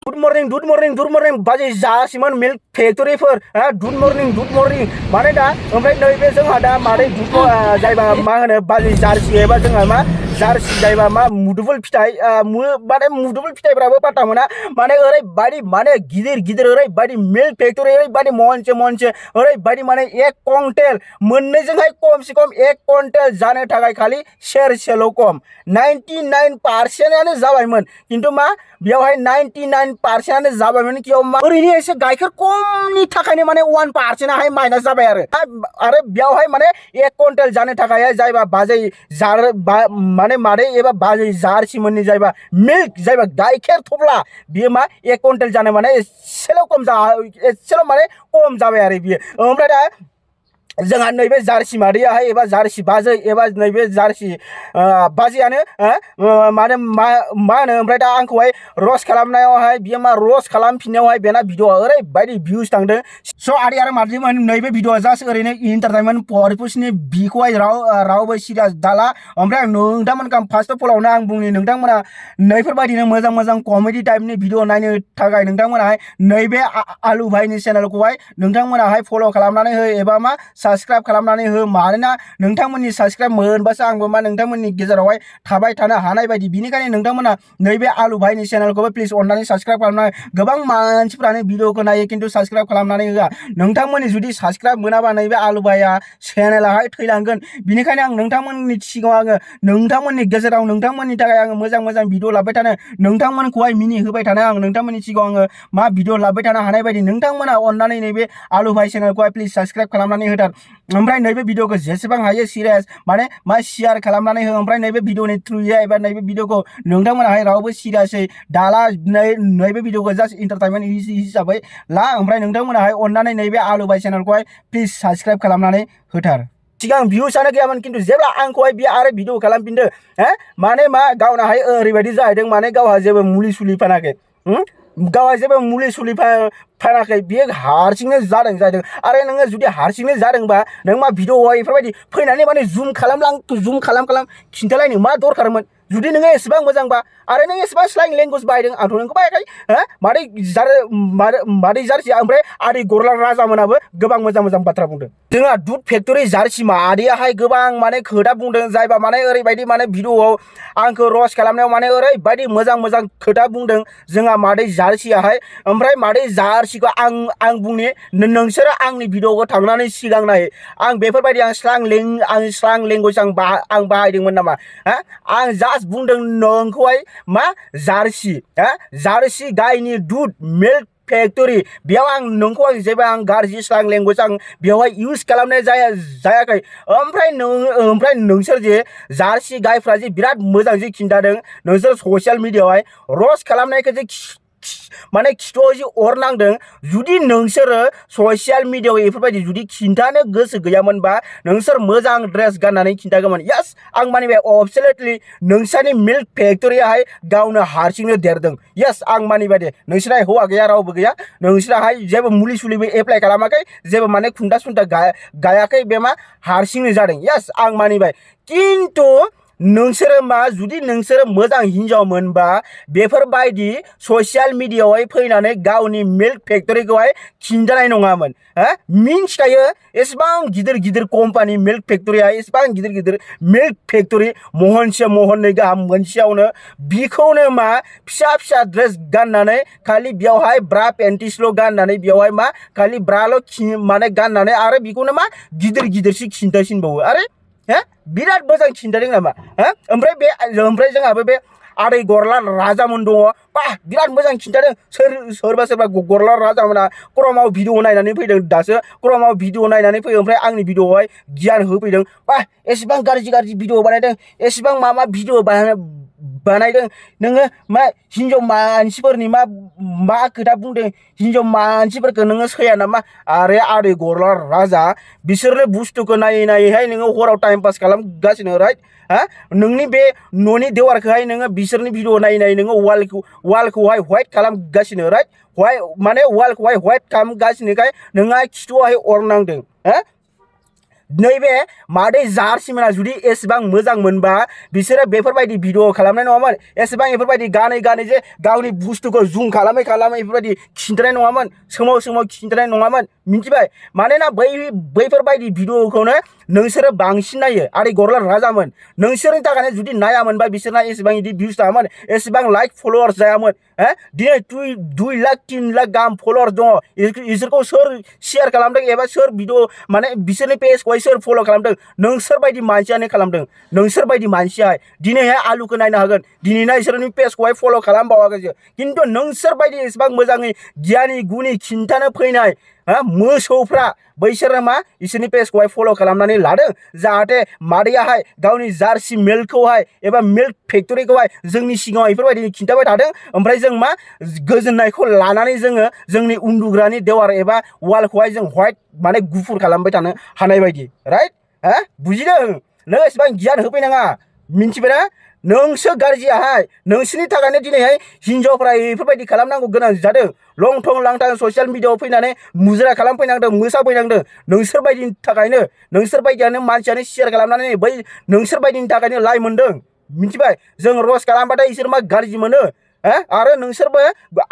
Good morning baji jasiman milk factory for good morning माने दा ओमफ्राय नैबे जोंहा दा माने जायबा मा होनो बाजि जार्सि एबा जोंहा मा जार्सि जायबा मा मुदुफुल फिथाइ माने मुदुफुल फिथाइफ्राबो पाता मोना माने ओरैबायदि माने गिदिर ओरैबायदि मिल्क फेक्टरि ओरैबायदि महनसे ओरैबायदि माने 1 कुइन्टेल मोननैजोंहाय खमसे खम 1 कुइन्टेल जानो थाखाय खालि सेरसेल' खम 99% जाबायमोन किन्तु मा बेयावहाय 99% जाबायमोन कियाव मा ओरैनो एसे गाइखेर खमनि थाखायनो माने 1% हाय माइनास जाबाय आरो बेयावहाय माने 1 कुइन्टेल जानो थाखाय जायबा बाजै जार माने मादै एबा बाजै जार्सिमोननि जायबा मिल्क जायबा गाइखेर थफ्ला बियो मा 1 कुइन्टेल जानो माने एसेल' माने खम जाबाय आरो बियो ओमफ्राय दा जोंहा नैबे जार्सि मादैयाहाय एबा जार्सि बाजै एबा नैबे जार्सि बाजैयानो माने मा होनो ओमफ्राय दा आंखौहाय रस्ट खालामनायावहाय बियो मा रस्ट खालामफिननायावहाय बेना भिडिअआ ओरैबायदि भिउस थांदों स' आदै आरो मादैमोन नैबे भिडिअआ जास्ट ओरैनो इन्टारटेनमेन्ट पारपसनि बिखौहाय रावबो सिरियास दाला ओमफ्राय आं नोंथांमोनखौ फार्स्ट अफ अलावनो आं बुंनि नोंथांमोना नैफोरबायदिनो मोजां कमेडि टाइपनि भिडिअ नायनो थाखाय नोंथांमोनाहाय नैबे आलु भाइनि चेनेलखौहाय नोंथांमोनाहाय फल' खालामनानै हो एबा मा साबस्क्राइब खालामनानै हो मानोना नोंथांमोननि साबस्क्राइब मोनबासो आंबो मा नोंथांमोननि गेजेरावहाय थाबाय थानो हानाय बायदि बिनिखायनो नोंथांमोना नैबे आलु भाइनि चेनेलखौबो प्लिज अननानै साबस्क्राइब खालामनानै गोबां मानसिफ्रानो भिडिअखौ नायो किन्तु साबस्क्राइब खालामनानै होआ नोंथांमोननि जुदि साबस्क्राइब मोनाबा नैबे आलु भाइया चेनेलाहाय थैलांगोन बिनिखायनो आं नोंथांमोननि सिगाङाव आङो नोंथांमोननि गेजेराव नोंथांमोननि थाखाय आङो मोजां भिडिअ लाबाय थानो नोंथांमोनखौहाय मिनि होबाय थानो आं नोंथांमोननि सिगाङाव आङो मा भिडिअ लाबाय थानो हानाय बायदि नोंथांमोना अननानै नैबे आलु भाइ चेनेलखौहाय प्लिज साबस्क्राइब खालामनानै होथार ओमफ्राय नैबे भिडिअखौ जेसेबां हायो सिरियास माने मा शेयार खालामनानै हो ओमफ्राय नैबे भिडिअनि थ्रुयै एबा नैबे भिडिअखौ नोंथांमोनाहाय रावबो सिरियासै दाला नैबे भिडिअखौ जास्ट इन्टारटेनमेन्ट हिसाबै ला ओमफ्राय नोंथांमोनाहाय अननानै नैबे आलु भाइ चेनेलखौहाय प्लिज साबस्क्राइब खालामनानै होथार सिगां भिउसआनो गैयामोन किन्तु जेब्ला आंखौहाय बियो आरो भिडिअ खालामफिनदो माने मा गावनाहाय ओरैबायदि जाहैदों माने गावहा जेबो मुलि सुलि फानाखै गावहा जेबो मुलि सुलि फानाखै बियो हारसिंनो जादों आरो नोङो जुदि हारसिंनो जादोंबा नों मा भिडिअआव बेफोरबायदि फैनानै माने जुम खालाम खिन्थालायनो मा दरखारमोन जुदि नोङो एसेबां मोजांबा आरो नों एसेबां स्लाइं लेंगुवेज बाहायदों आंथ' नोंखौ बाहायाखै मादै जार्सिया ओमफ्राय आदै गरला राजामोनाबो गोबां मोजां बाथ्रा बुंदों जोंहा दुध फेक्टरि जार्सि मादैयाहाय गोबां माने खोथा बुंदों जायबा माने ओरैबायदि माने भिडिअआव आंखौ रस्ट खालामनायाव माने ओरैबायदि मोजां खोथा बुंदों जोंहा मादै जार्सियाहाय ओमफ्राय मादै जार्सिखौ आं बुंनि नोंसोरो आंनि भिडिअखौ थांनानै सिगां नाय आं बेफोरबायदि आं स्लां लेंगुवेज आं बाहायदोंमोन नामा आं जास्ट बुंदों नोंखौहाय मा जार्सि गायनि दुध मिल्क फेक्टरि बेयाव आं नोंखौ जेबो आं गाज्रि स्लां लेंगुवेज आं बेवहाय इउज खालामनाय जायाखै ओमफ्राय नोंसोर जे जार्सि गायफ्रा जे बिराद मोजां जे खिन्थादों नोंसोर ससियेल मिडियाआवहाय रस्ट खालामनायखौ जे माने खिथुआव जे अर नांदों जुदि नोंसोरो ससियेल मिडियाआव बेफोरबायदि जुदि खिन्थानो गोसो गैयामोनबा नोंसोर मोजां ड्रेस गाननानै खिन्थागौमोन यस आं मानिबाय एब्सोल्युटलि नोंसोरनि मिल्क फेक्टरियाहाय गावनो हारसिंनो देरदों यस आं मानिबाय दे नोंसोरहा हौवा गैया रावबो गैया नोंसोराहाय जेबो मुलि सुलिबो एप्लाइ खालामाखै जेबो माने खुन्था सुन्था गायाखै बे मा हारसिंनो जादों यस आं मानिबाय किन्तु नोंसोरो मा जुदि नोंसोरो मोजां हिन्जाव मोनबा बेफोरबायदि ससियेल मिडियाआवहाय फैनानै गावनि मिल्क फेक्टरिखौहाय खिन्थानाय नङामोन मिन्थिखायो एसेबां गिदिर कम्पानि मिल्क फेक्टरिया एसेबां गिदिर मिल्क फेक्टरि महननै गाहाम मोनसेयावनो बिखौनो मा फिसा ड्रेस गाननानै खालि बेयावहाय ब्रा पेन्टिसल' गाननानै बेयावहाय मा खालि ब्राल' माने गाननानै आरो बिखौनो मा गिदिरसो खिन्थासिनबावो आरो बिराद मोजां खिन्थादों नामा ओमफ्राय जोंहाबो बे आदै गरला राजामोन दङ बा बिराद मोजां खिन्थादों सोरबा गरला राजामोना क्रमाव भिडिअ नायनानै फैदों दासो क्रमाव भिडिअ नायनानै फैयो ओमफ्राय आंनि भिडिअआवहाय गियान होफैदों बा एसेबां गाज्रि भिडिअ बानायदों एसेबां मा भिडिअ बानायदों नोङो मा हिन्जाव मानसिफोरनि मा खोथा बुंदों हिन्जाव मानसिफोरखौ नोङो सैया नामा आरे आदै गरला राजा बिसोरनो बुस्थुखौ नायैहाय नोङो हराव टाइम पास खालामगासिनो राइट नोंनि बे न'नि देवारखौहाय नोङो बिसोरनि भिडिअ नायै नोङो वालखौहाय व्हाइट खालामगासिनो राइट माने वालखौहाय व्हाइट खालामगासिनोखाय नोंहा खिथुआवहाय अर नांदों नैबे मादै जार्सिमोना जुदि एसेबां मोजां मोनबा बिसोरो बेफोरबायदि भिडिअ खालामनाय नङामोन एसेबां बेफोरबायदि गानै गानै जे गावनि बुस्थुखौ जुम खालामै खालामै बेफोरबायदि खिन्थानाय नङामोन सोमाव सोमाव खिन्थानाय नङामोन मिन्थिबाय मानोना बैफोरबायदि भिडिअखौनो नोंसोरो बांसिन नायो आरो गरला राजामोन नोंसोरनि थाखायनो जुदि नायामोनबा बिसोरना एसेबां इदि भिउस थायामोन एसेबां लाइक फलोवार्स जायामोन दिनै 2 लाख 3 लाख गाहाम फलोवार्स दङ इसोरखौ सोर शेयार खालामदों एबा सोर भिडिअ माने बिसोरनि पेजखौहाय सोर फलो खालामदों नोंसोर बायदि मानसियानो खालामदों नोंसोर बायदि मानसियाहाय दिनैहाय आलुखौ नायनो हागोन दिनैना इसोरनि पेजखौहाय फलो खालामबावाखैसो खिन्थु नोंसोर बायदि एसेबां मोजाङै गियानि गुनि खिन्थानो फैनाय मोसौफ्रा बैसोरो मा इसोरनि पेजखौहाय फलो खालामनानै लादों जाहाथे मादैयाहाय गावनि जार्सि मिल्कखौहाय एबा मिल्क फेक्टरिखौहाय जोंनि सिगाङाव बेफोरबायदि खिन्थाबाय थादों ओमफ्राय जों मा गोजोननायखौ लानानै जोङो जोंनि उन्दुग्रानि देवार एबा वालखौहाय जों व्हाइट माने गुफुर खालामबाय थानो हानाय बायदि राइट बुजिदों नों एसेबां गियान होफैनाङा मिन्थिबायना नोंसो गाज्रियाहाय नोंसोरनि थाखायनो दिनैहाय हिनजावफ्रा बेफोरबायदि खालामनांगौ गोनां जादों लं थं लांथां ससियेल मिडियाआव फैनानै मुजरा खालामफैनांदों मोसाफैनांदों नोंसोर बायदिनि थाखायनो नोंसोर बायदियानो मानसियानो शेयार खालामनानै बै नोंसोर बायदिनि थाखायनो लाइ मोनदों मिन्थिबाय जों रस खालामबाथाय इसोर मा गाज्रि मोनो आरो नोंसोरबो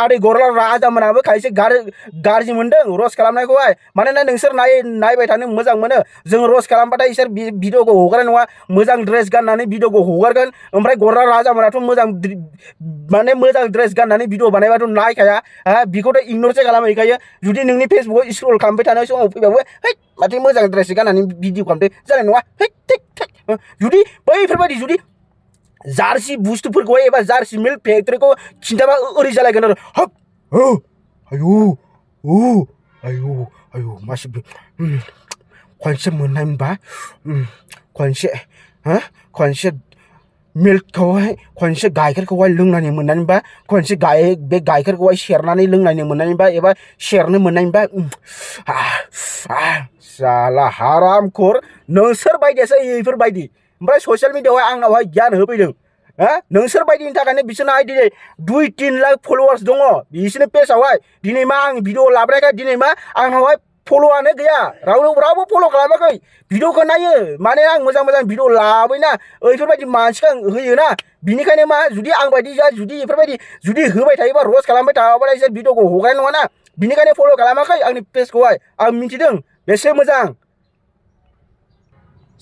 आदै गरला राजामोनाबो खायसे गाज्रि मोनदों रस खालामनायखौहाय मानोना नोंसोर नायबाय थानो मोजां मोनो जों रस खालामबाथाय इसोर भिडिअखौ हगारनाय नङा मोजां ड्रेस गाननानै भिडिअखौ हगारगोन ओमफ्राय गरला राजामोनाथ' मोजां माने मोजां ड्रेस गाननानै भिडिअ बानायबाथ' नायखाया बेखौथ' इगनरसो खालामहैखायो जुदि नोंनि फेसबुकआव स्क्रल खालामबाय थानाय समाव फैबाबो है माथो मोजां ड्रेस गाननानै भिडिअ खालामदो जानाय नङा है जुदि बैफोरबायदि जुदि जार्सि बुस्थुफोरखौहाय एबा जार्सि मिल्क फेक्टरिखौ खिन्थाबा ओरै जालायगोन आरो हाब आयौ मासे खनसे मोननायमोनबा खनसे मिल्कखौहाय खनसे गाइखेरखौहाय लोंनानै मोननायमोनबा खनसे बे गाइखेरखौहाय सेरनानै लोंनानै मोननायमोनबा एबा सेरनो मोननायमोनबा साला हारामखोर नोंसोर बायदियासो बेफोरबायदि ओमफ्राय ससियेल मिडियाआवहाय आंनावहाय गियान होफैदों नोंसोर बायदिनि थाखायनो बिसोरनाहाय दिनै 2-3 लाख फलोवार्स दङ बिसोरनि पेजावहाय दिनै मा आं भिडिअ लाबोनायखाय दिनै मा आंनावहाय फल'आनो गैया रावबो फल' खालामाखै भिडिअखौ नायो माने आं मोजां मोजां भिडिअ लाबोयोना बेफोरबायदि मानसिखौ आं होयोना बिनिखायनो मा जुदि आं बायदि जुदि बेफोरबायदि जुदि होबाय थायोबा रस खालामबाय थाबाथाय इसोर भिडिअखौ हगारनाय नङाना बिनिखायनो फल' खालामाखै आंनि पेजखौहाय आं मिथिदों बेसे मोजां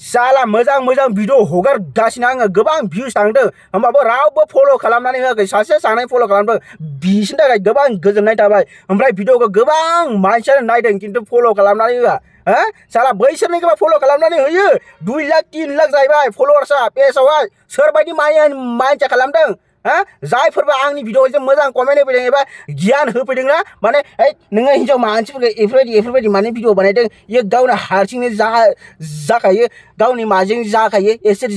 साला मोजां भिडिअ हगारगासिनो आङो गोबां भिउस थांदों होमबाबो रावबो फल' खालामनानै होआखै सासे सानै फल' खालामदों बिसोरनि थाखाय गोबां गोजोननाय थाबाय ओमफ्राय भिडिअखौ गोबां मानसियानो नायदों खिन्थु फल' खालामनानै होआ साला बैसोरनिखौबा फल' खालामनानै होयो 2 लाख 3 लाख जाहैबाय फलोवार्सआ पेजावहाय सोरबायदि मानसिया खालामदों जायफोरबा आंनि भिडिअजों मोजां कमेन्ट होफैदों एबा गियान होफैदोंना माने नोङो हिन्जाव मानसिफोरखौ बेफोरबायदि माने भिडिअ बानायदों इयो गावनो हारसिंनो जाखायो गावनि माजों जाखायो एसे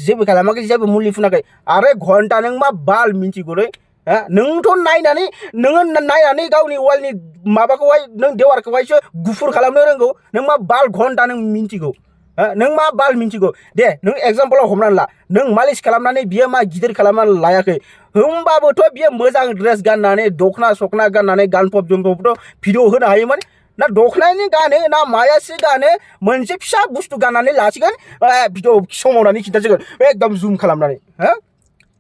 जेबो खालामाखै जेबो मुलि फुनाखै आरो घन्टा नों मा बाल मिन्थिगौलै नोंथ' नायनानै गावनि वालनि माबाखौहाय नों देवारखौहायसो गुफुर खालामनो रोंगौ नों मा बाल घन्टा नों मिन्थिगौ नों मा बाल मिन्थिगौ दे नों एग्जाम्पलाव हमनानै ला नों मालिस खालामनानै बियो मा गिदिर खालामनानै लायाखै होमबाबोथ' बियो मोजां ड्रेस गाननानै दखना सकना गाननानै गानफब जोमफबथ' भिडिअ होनो हायोमोन ना दखनानि गानो ना मायासो गानो मोनसे फिसा बुस्थु गाननानै लासिगोन भिडिअ समावनानै खिन्थासिगोन एकदम जुम खालामनानै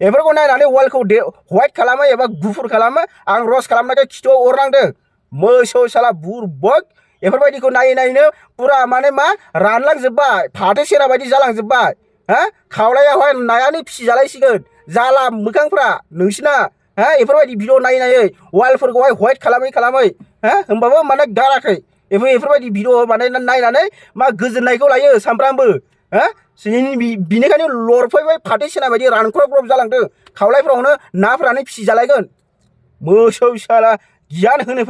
बेफोरखौ नायनानै वालखौ व्हाइट खालामो एबा गुफुर खालामो आं रस खालामनायखाय खिथुआव अरनांदों मोसौ साला बुरबक बेफोरबायदिखौ नायैनो पुरा माने मा रानलांजोब्बाय फाथो सेरा बायदि जालांजोब्बाय खावलायावहाय नायानो फिसिजालायसिगोन जाला मोखांफ्रा नोंसिना बेफोरबायदि भिडिअ नायै वालफोरखौहाय व्हाइट खालामै होमबाबो माने गाराखै बेफोरबायदि भिडिअ माने नायनानै मा गोजोननायखौ लायो सामफ्रामबो बिनिखायनो लरफैबाय फाथो सेना बायदि रानख्रब जालांदों खावलायफ्रावनो नाफ्रानो फिसिजालायगोन मोसौ साला गियान होनो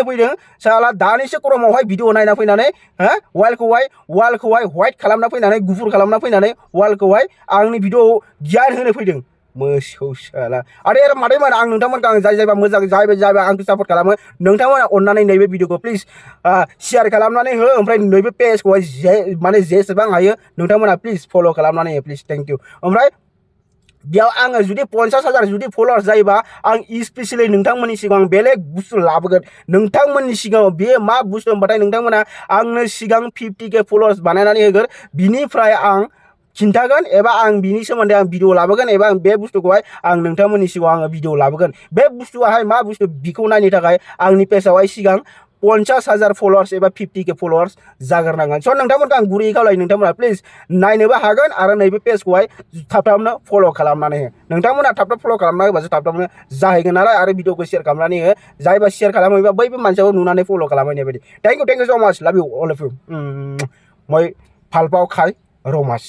फैदों साला दानिसो गरमावहाय भिडिअ नायना फैनानै वालखौहाय व्हाइट खालामना फैनानै गुफुर खालामना फैनानै वालखौहाय आंनि भिडिअ गियान होनो फैदों मोसौ साला आरे मादैमोन आं नोंथांमोनखौ आं जायबा मोजां जायबा आंखौ सापर्ट खालामो नोंथांमोना अननानै नैबे भिडिअखौ प्लिज शेयार खालामनानै हो ओमफ्राय नैबे पेजखौहाय माने जेसेबां हायो नोंथांमोना प्लिज फल' खालामनानै हो प्लिज थेंक इउ ओमफ्राय बेयाव आङो जुदि 50,000 जुदि फलोवार्स जायोबा आं स्पेशली नोंथांमोननि सिगाङाव बेलेग बुस्थु लाबोगोन नोंथांमोननि सिगाङाव बे मा बुस्थु होनबाथाय नोंथांमोना आंनो सिगां 50K फलोवार्स बानायनानै होगोन बिनिफ्राय आं खिन्थागोन एबा आं बिनि सोमोन्दै आं भिडिअ लाबोगोन एबा आं बे बुस्थुखौहाय आं नोंथांमोननि सिगाङाव आङो भिडिअ लाबोगोन बे बुस्थुआहाय मा बुस्थु बिखौ नायनो थाखाय आंनि पेजआवहाय सिगां 50,000 फलोवार्स एबा 50K फलोवार्स जाग्रोनांगोन स' नोंथांमोनखौ आं गुरै खावलायो नोंथांमोना प्लिज नायनोबो हागोन आरो नैबे पेजखौहाय थाब थाबनो फल' खालामनानै हो नोंथांमोना थाब थाब फल' खालामना होबासो थाब थाबनो जाहैगोन नालाय आरो भिडिअखौ शेयार खालामनानै हो जायबा शेयार खालामोबा बैबो मानसियाबो नुनानै फल' खालामहैनाय बायदि थेंक इउ सो माच लाभ इउ अल अफ इउ मै फाल्पाव खाय रमास